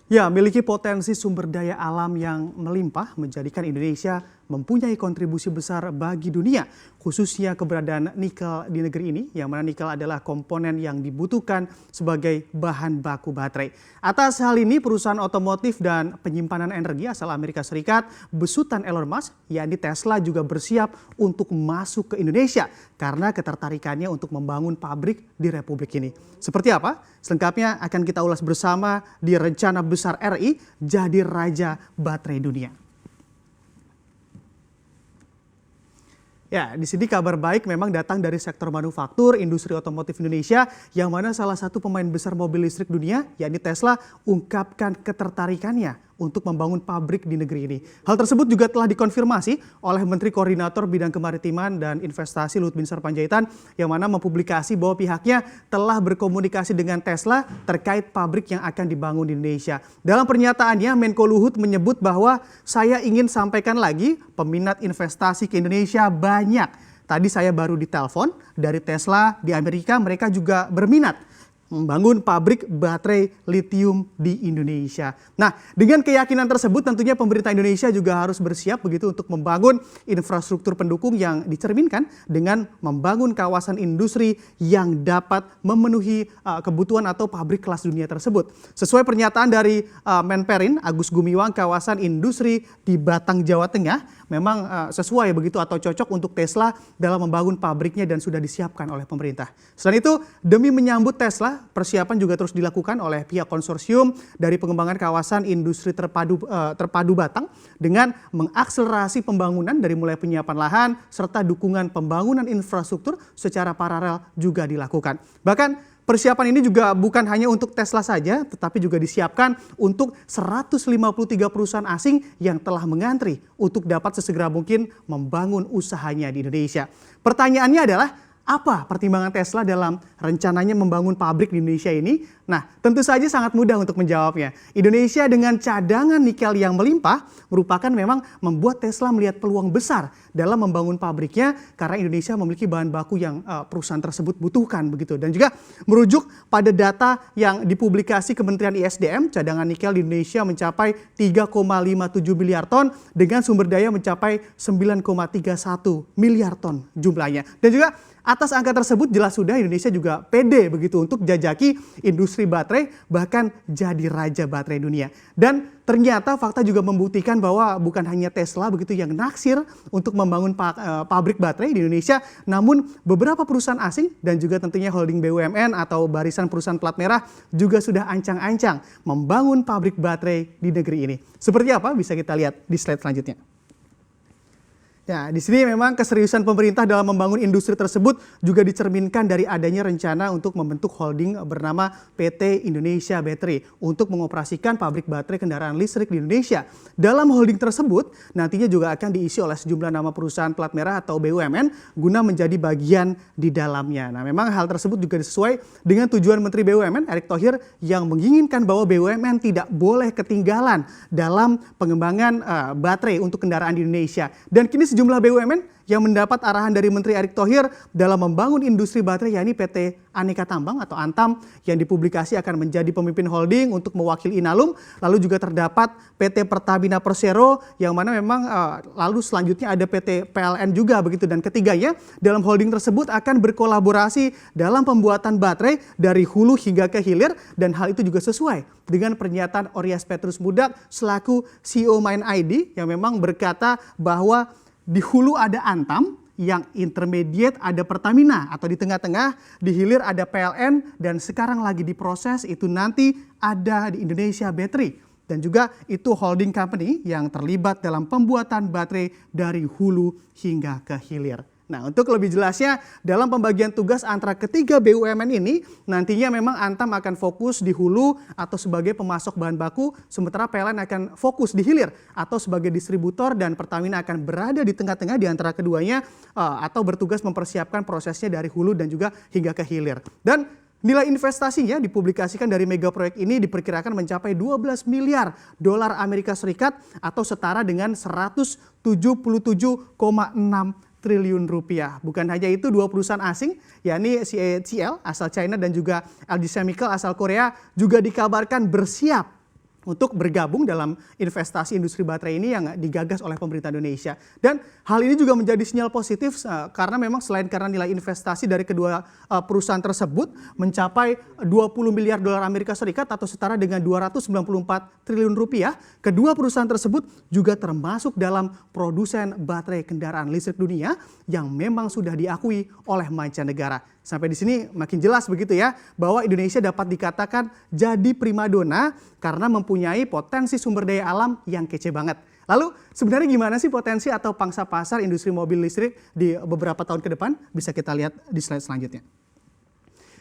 Ya, memiliki potensi sumber daya alam yang melimpah menjadikan Indonesia mempunyai kontribusi besar bagi dunia, khususnya keberadaan nikel di negeri ini, yang mana nikel adalah komponen yang dibutuhkan sebagai bahan baku baterai. Atas hal ini, perusahaan otomotif dan penyimpanan energi asal Amerika Serikat, besutan Elon Musk, yakni Tesla juga bersiap untuk masuk ke Indonesia karena ketertarikannya untuk membangun pabrik di Republik ini. Seperti apa? Selengkapnya akan kita ulas bersama di rencana besar RI jadi Raja Baterai Dunia. Ya, di sini kabar baik memang datang dari sektor manufaktur industri otomotif Indonesia, yang mana salah satu pemain besar mobil listrik dunia, yakni Tesla, ungkapkan ketertarikannya untuk membangun pabrik di negeri ini. Hal tersebut juga telah dikonfirmasi oleh Menteri Koordinator Bidang Kemaritiman dan Investasi Luhut Binsar Panjaitan, yang mana mempublikasi bahwa pihaknya telah berkomunikasi dengan Tesla terkait pabrik yang akan dibangun di Indonesia. Dalam pernyataannya, Menko Luhut menyebut bahwa saya ingin sampaikan lagi peminat investasi ke Indonesia banyak. Tadi saya baru ditelepon dari Tesla di Amerika, mereka juga berminat membangun pabrik baterai litium di Indonesia. Nah, dengan keyakinan tersebut tentunya pemerintah Indonesia juga harus bersiap begitu untuk membangun infrastruktur pendukung yang dicerminkan dengan membangun kawasan industri yang dapat memenuhi kebutuhan atau pabrik kelas dunia tersebut. Sesuai pernyataan dari Menperin Agus Gumiwang, kawasan industri di Batang, Jawa Tengah memang sesuai begitu atau cocok untuk Tesla dalam membangun pabriknya dan sudah disiapkan oleh pemerintah. Selain itu, demi menyambut Tesla, persiapan juga terus dilakukan oleh pihak konsorsium dari pengembangan kawasan industri terpadu Batang dengan mengakselerasi pembangunan dari mulai penyiapan lahan serta dukungan pembangunan infrastruktur secara paralel juga dilakukan. Bahkan persiapan ini juga bukan hanya untuk Tesla saja, tetapi juga disiapkan untuk 153 perusahaan asing yang telah mengantri untuk dapat sesegera mungkin membangun usahanya di Indonesia. Pertanyaannya adalah, apa pertimbangan Tesla dalam rencananya membangun pabrik di Indonesia ini? Nah, tentu saja sangat mudah untuk menjawabnya. Indonesia dengan cadangan nikel yang melimpah merupakan memang membuat Tesla melihat peluang besar dalam membangun pabriknya karena Indonesia memiliki bahan baku yang perusahaan tersebut butuhkan begitu. Dan juga merujuk pada data yang dipublikasi Kementerian ISDM, cadangan nikel di Indonesia mencapai 3,57 miliar ton dengan sumber daya mencapai 9,31 miliar ton jumlahnya. Dan juga atas angka tersebut jelas sudah Indonesia juga pede begitu untuk jajaki industri baterai, bahkan jadi raja baterai dunia. Dan ternyata fakta juga membuktikan bahwa bukan hanya Tesla begitu yang naksir untuk membangun pabrik baterai di Indonesia, namun beberapa perusahaan asing dan juga tentunya holding BUMN atau barisan perusahaan plat merah juga sudah ancang-ancang membangun pabrik baterai di negeri ini. Seperti apa bisa kita lihat di slide selanjutnya. Ya, di sini memang keseriusan pemerintah dalam membangun industri tersebut juga dicerminkan dari adanya rencana untuk membentuk holding bernama PT Indonesia Battery untuk mengoperasikan pabrik baterai kendaraan listrik di Indonesia. Dalam holding tersebut nantinya juga akan diisi oleh sejumlah nama perusahaan plat merah atau BUMN guna menjadi bagian di dalamnya. Nah, memang hal tersebut juga sesuai dengan tujuan Menteri BUMN Erick Thohir yang menginginkan bahwa BUMN tidak boleh ketinggalan dalam pengembangan baterai untuk kendaraan di Indonesia. Dan kini sejumlah BUMN yang mendapat arahan dari Menteri Erick Thohir dalam membangun industri baterai, yakni PT Aneka Tambang atau Antam, yang dipublikasi akan menjadi pemimpin holding untuk mewakili Inalum. Lalu juga terdapat PT Pertamina Persero yang mana memang lalu selanjutnya ada PT PLN juga begitu. Dan ketiganya dalam holding tersebut akan berkolaborasi dalam pembuatan baterai dari hulu hingga ke hilir, dan hal itu juga sesuai dengan pernyataan Oryas Petrus Budak selaku CEO Mind ID yang memang berkata bahwa di hulu ada Antam, yang intermediate ada Pertamina atau di tengah-tengah, di hilir ada PLN, dan sekarang lagi diproses itu nanti ada di Indonesia Battery. Dan juga itu holding company yang terlibat dalam pembuatan baterai dari hulu hingga ke hilir. Nah, untuk lebih jelasnya dalam pembagian tugas antara ketiga BUMN ini, nantinya memang Antam akan fokus di hulu atau sebagai pemasok bahan baku, sementara PLN akan fokus di hilir atau sebagai distributor, dan Pertamina akan berada di tengah-tengah di antara keduanya atau bertugas mempersiapkan prosesnya dari hulu dan juga hingga ke hilir. Dan nilai investasinya dipublikasikan dari mega proyek ini diperkirakan mencapai 12 miliar dolar Amerika Serikat atau setara dengan 177,6 triliun rupiah. Bukan hanya itu, dua perusahaan asing, yakni CATL asal China dan juga LG Chemical asal Korea juga dikabarkan bersiap untuk bergabung dalam investasi industri baterai ini yang digagas oleh pemerintah Indonesia. Dan hal ini juga menjadi sinyal positif karena memang selain karena nilai investasi dari kedua perusahaan tersebut mencapai 20 miliar dolar Amerika Serikat atau setara dengan 294 triliun rupiah, kedua perusahaan tersebut juga termasuk dalam produsen baterai kendaraan listrik dunia yang memang sudah diakui oleh mancanegara. Sampai di sini makin jelas begitu ya, bahwa Indonesia dapat dikatakan jadi primadona karena mempunyai potensi sumber daya alam yang kece banget. Lalu sebenarnya gimana sih potensi atau pangsa pasar industri mobil listrik di beberapa tahun ke depan? Bisa kita lihat di slide selanjutnya.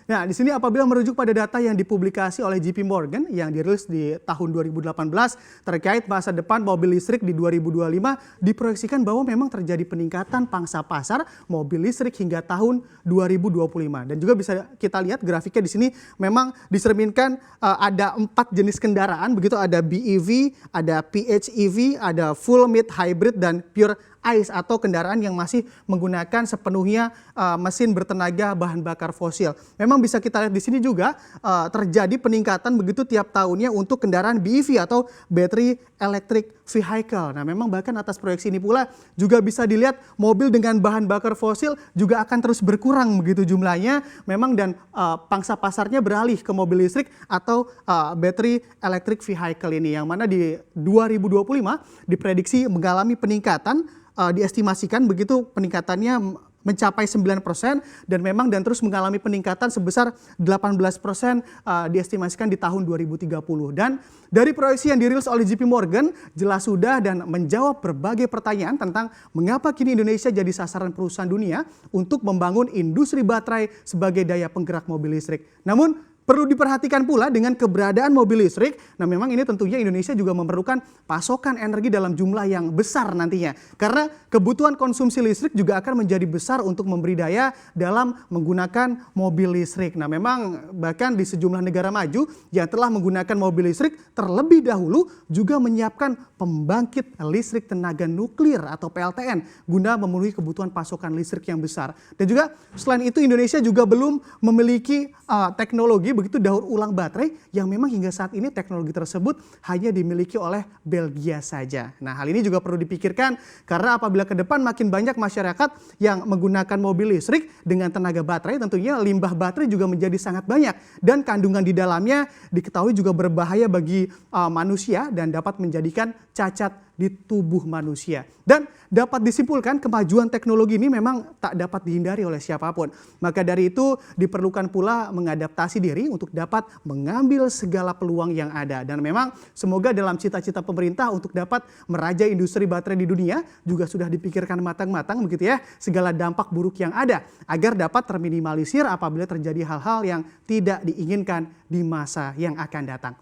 Nah, di sini apabila merujuk pada data yang dipublikasi oleh JP Morgan yang dirilis di tahun 2018 terkait masa depan mobil listrik di 2025, diproyeksikan bahwa memang terjadi peningkatan pangsa pasar mobil listrik hingga tahun 2025. Dan juga bisa kita lihat grafiknya di sini memang dicerminkan ada 4 jenis kendaraan, begitu ada BEV, ada PHEV, ada full mid hybrid dan pure ICE atau kendaraan yang masih menggunakan sepenuhnya mesin bertenaga bahan bakar fosil. Memang bisa kita lihat di sini juga terjadi peningkatan begitu tiap tahunnya untuk kendaraan BEV atau Battery Electric Vehicle. Nah, memang bahkan atas proyeksi ini pula juga bisa dilihat mobil dengan bahan bakar fosil juga akan terus berkurang begitu jumlahnya. Memang dan pangsa pasarnya beralih ke mobil listrik atau Battery Electric Vehicle ini yang mana di 2025 diprediksi mengalami peningkatan. Diestimasikan begitu peningkatannya mencapai 9% dan memang dan terus mengalami peningkatan sebesar 18% diestimasikan di tahun 2030. Dan dari proyeksi yang dirilis oleh JP Morgan jelas sudah dan menjawab berbagai pertanyaan tentang mengapa kini Indonesia jadi sasaran perusahaan dunia untuk membangun industri baterai sebagai daya penggerak mobil listrik. Namun perlu diperhatikan pula dengan keberadaan mobil listrik. Nah, memang ini tentunya Indonesia juga memerlukan pasokan energi dalam jumlah yang besar nantinya. Karena kebutuhan konsumsi listrik juga akan menjadi besar untuk memberi daya dalam menggunakan mobil listrik. Nah, memang bahkan di sejumlah negara maju yang telah menggunakan mobil listrik terlebih dahulu juga menyiapkan pembangkit listrik tenaga nuklir atau PLTN guna memenuhi kebutuhan pasokan listrik yang besar. Dan juga selain itu Indonesia juga belum memiliki teknologi begitu daur ulang baterai yang memang hingga saat ini teknologi tersebut hanya dimiliki oleh Belgia saja. Nah, hal ini juga perlu dipikirkan karena apabila ke depan makin banyak masyarakat yang menggunakan mobil listrik dengan tenaga baterai, tentunya limbah baterai juga menjadi sangat banyak dan kandungan di dalamnya diketahui juga berbahaya bagi manusia dan dapat menjadikan cacat di tubuh manusia. Dan dapat disimpulkan kemajuan teknologi ini memang tak dapat dihindari oleh siapapun. Maka dari itu diperlukan pula mengadaptasi diri untuk dapat mengambil segala peluang yang ada. Dan memang semoga dalam cita-cita pemerintah untuk dapat merajai industri baterai di dunia juga sudah dipikirkan matang-matang begitu ya, segala dampak buruk yang ada agar dapat terminimalisir apabila terjadi hal-hal yang tidak diinginkan di masa yang akan datang.